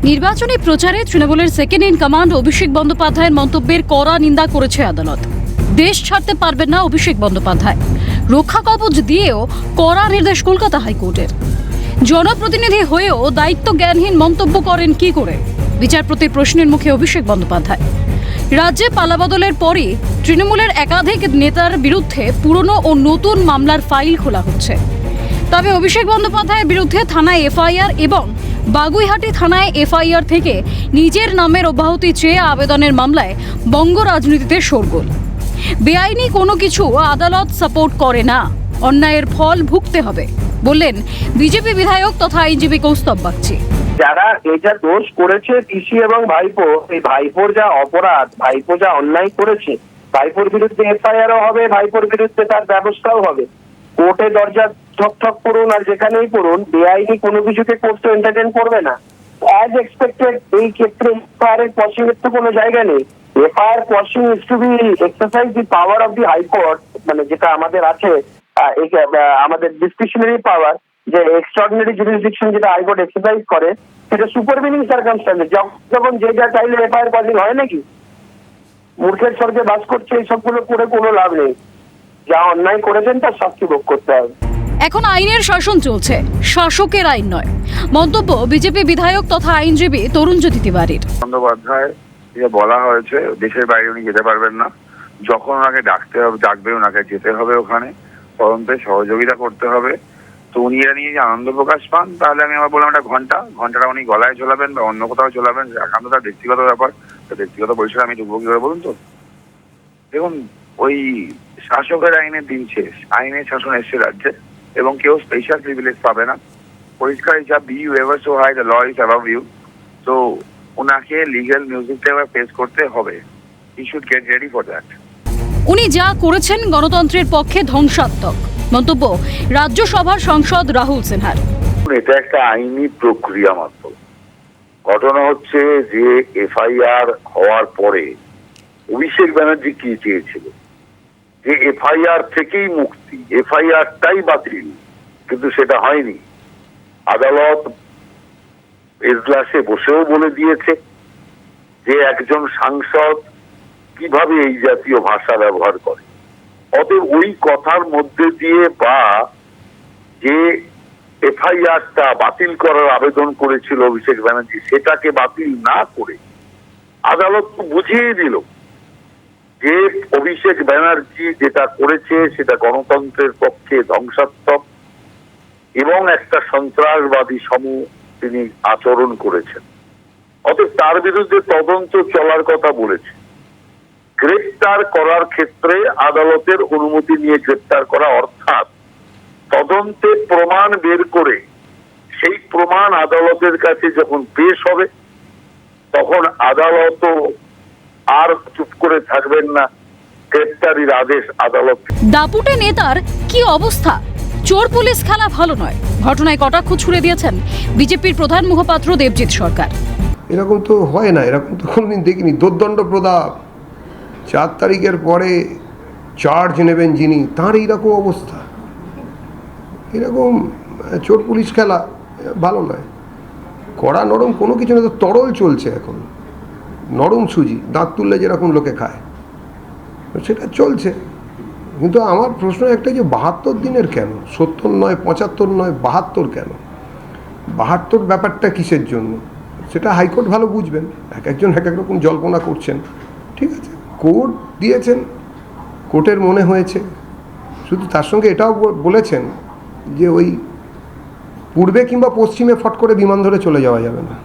নির্বাচনী প্রচারে তৃণমূলের সেকেন্ড ইন কমান্ড অভিষেক বন্দ্যোপাধ্যায়ের মন্তব্যের কড়া নিন্দা করেছে আদালত। দেশ ছাড়তে পারবেন না অভিষেক বন্দ্যোপাধ্যায়, রক্ষা কবচ দিয়েও কড়া নির্দেশ কলকাতা হাইকোর্টের। জনপ্রতিনিধি হয়েও দায়িত্ব জ্ঞানহীন মন্তব্য করেন কি করে, বিচারপতির প্রশ্নের মুখে অভিষেক বন্দ্যোপাধ্যায়। রাজ্যে পালাবদলের পরই তৃণমূলের একাধিক নেতার বিরুদ্ধে পুরনো ও নতুন মামলার ফাইল খোলা হচ্ছে। তবে অভিষেক বন্দ্যোপাধ্যায়ের বিরুদ্ধে থানায় এফআইআর এবং বাগুইহাটি থানায় এফআইআর থেকে নিজের নামের অব্যাহতি চেয়ে আবেদনের মামলায় বঙ্গ রাজনীতিতে শোরগোল। বেআইনি কোনো কিছু আদালত সাপোর্ট করে না, অন্যায়ের ফল ভুগতে হবে বললেন বিজেপি বিধায়ক তথা আইনজীবী কৌস্তব বাগচি। যারা এটা দোষ করেছে পিসি এবং ভাইপো, এই ভাইপোর যা অপরাধ, ভাইপো যা অন্যায় করেছে, ভাইপোর বিরুদ্ধে এফআইআরও হবে, ভাইপোর বিরুদ্ধে তার ব্যবস্থাও হবে। কোর্টে দরজা ঠক করুন আর যেখানেই করুন, বেআইনি কোনো কিছুকে কোর্ট তো এন্টারটেইন করবে না। অ্যাজ এক্সপেক্টেড এই ক্ষেত্রে এফআইআর এর পসিং এর তো কোনো জায়গা নেই। FIR posing is to be exercise the power of the high court, মানে যেটা আমাদের আছে আমাদের ডিসক্রিশনারি পাওয়ার, যে এক্সট্রাঅর্ডিনারি জুরিসডিকশন যেটা হাইকোর্ট এক্সারসাইজ করে, সেটা সুপারভিনিং সার্কামস্ট্যান্সে যখন যে যা চাইলে এফআইআর পসিং হয় নাকি? মূর্খের স্বর্গে বাস করছে, এইসবগুলো করে কোনো লাভ নেই। যা অন্যায় করেছেন তার শাস্তি ভোগ করতে হবে। এখন আইনের শাসন চলছে, শাসকের আইন নয়, মন্তব্য বিজেপি বিধায়ক তথা আইনজীবী তরুণজ্যোতি তিওয়ারির। বন্দ্যোপাধ্যায় বলা হয়েছে দেশের বাইরে উনি যেতে পারবেন না, যখন ওনাকে ডাকবে ওনাকে যেতে হবে, ওখানে তদন্তে সহযোগিতা করতে হবে। তো উনি এরা নিয়ে যে আনন্দ প্রকাশ পান, তাহলে আমি আবার বললাম একটা ঘন্টাটা উনি গলায় ঝোলাবেন বা অন্য কোথাও ঝোলাবেন, একান্ত তার ব্যক্তিগত ব্যাপার। ব্যক্তিগত পরিসরে আমি ঢুকবো কিভাবে বলুন তো? দেখুন, ওই শাসকের আইনের দিন শেষ, আইনের শাসন এসছে রাজ্যে এবং কেউ স্পেশাল প্রিভিলেজ পাবে না। পরিষ্কার হিসাব, be you ever so high, the law is above you. তো ওনাকে লিগ্যাল মিউজিকটা এবার ফেস করতে হবে। He should get ready for that. উনি যা করেছেন গণতন্ত্রের পক্ষে ধ্বংসাত্মক, মন্তব্য রাজ্যসভার সাংসদ রাহুল সিনহার। এটা একটা আইনি প্রক্রিয়া মাত্র। ঘটনা হচ্ছে যে এফআইআর হওয়ার পরে অভিষেক ব্যানার্জি কি চেয়েছিল, যে এফআইআর থেকেই মুক্তি, এফআইআরটাই বাতিল, কিন্তু সেটা হয়নি। আদালত এজলাসে বসেও বলে দিয়েছে যে একজন সাংসদ কিভাবে এই জাতীয় ভাষা ব্যবহার করে। অতএব ওই কথার মধ্যে দিয়ে বা যে এফআইআরটা বাতিল করার আবেদন করেছিল অভিষেক ব্যানার্জি, সেটাকে বাতিল না করে আদালত বুঝিয়ে দিল যে অভিষেক ব্যানার্জি যেটা করেছে সেটা গণতন্ত্রের পক্ষে ধ্বংসাত্মক এবং একটা সন্ত্রাসবাদী সমূহ তিনি আচরণ করেছেন। অতএব তার বিরুদ্ধে তদন্ত চলার কথা বলেছে। গ্রেপ্তার করার ক্ষেত্রে আদালতের অনুমতি নিয়ে গ্রেপ্তার করা, অর্থাৎ তদন্তে প্রমাণ বের করে সেই প্রমাণ আদালতের কাছে যখন পেশ হবে, তখন আদালতও আর চুপ করে থাকবেন না, গ্রেপ্তারির আদেশ আদালত। দাপুটে নেতার কি অবস্থা? চোর পুলিশ খেলা ভালো নয়, ঘটনায় কটাক্ষ ছুড়ে দিয়েছেন বিজেপির প্রধান মুখপাত্র দেবজিৎ সরকার। এরকম তো হয় না, এরকম তো কোনোদিন দেখিনি। দোর্দণ্ড প্রতাপ 4 তারিখের পরে চার্জ নেবেন যিনি, তাঁর এইরকম অবস্থা। এরকম চোর পুলিশ খেলা ভালো নয়। কড়া নরম কোনো কিছু না, তো তরল চলছে এখন, নরম সুজি দাঁত তুললে যেরকম লোকে খায় সেটা চলছে। কিন্তু আমার প্রশ্ন একটাই, যে 72 দিনের কেন? 70 নয়, 75 নয়, 72 কেন? 72 ব্যাপারটা কিসের জন্য সেটা হাইকোর্ট ভালো বুঝবেন। একজন এক এক রকম জল্পনা করছেন, ঠিক আছে, কোর্ট দিয়েছেন, কোর্টের মনে হয়েছে। শুধু তার সঙ্গে এটাও বলেছেন যে ওই পূর্বে কিংবা পশ্চিমে ফট করে বিমান ধরে চলে যাওয়া যাবে না।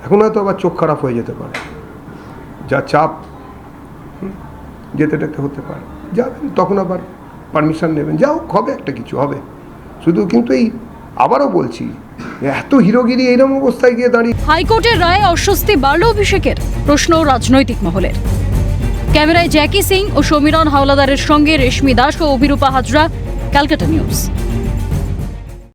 এখন হয়তো আবার চোখ খারাপ হয়ে যেতে পারে, যা চাপ যেতে হতে পারে, যাবেন তখন আবার পারমিশন নেবেন, যাও হবে, একটা কিছু হবে। শুধু কিন্তু এই আবারও বলছি, এত হিরোগিরি এইরকম অবস্থায় গিয়ে দাঁড়িয়ে। হাইকোর্টের রায়ে অস্বস্তি বাড়ল অভিষেকের, প্রশ্ন রাজনৈতিক মহলের। ক্যামেরায় জ্যাকি সিং ও সমীরণ হাওলাদারের সঙ্গে রেশমি দাস ও অভিরূপা হাজরা, ক্যালকাটা নিউজ।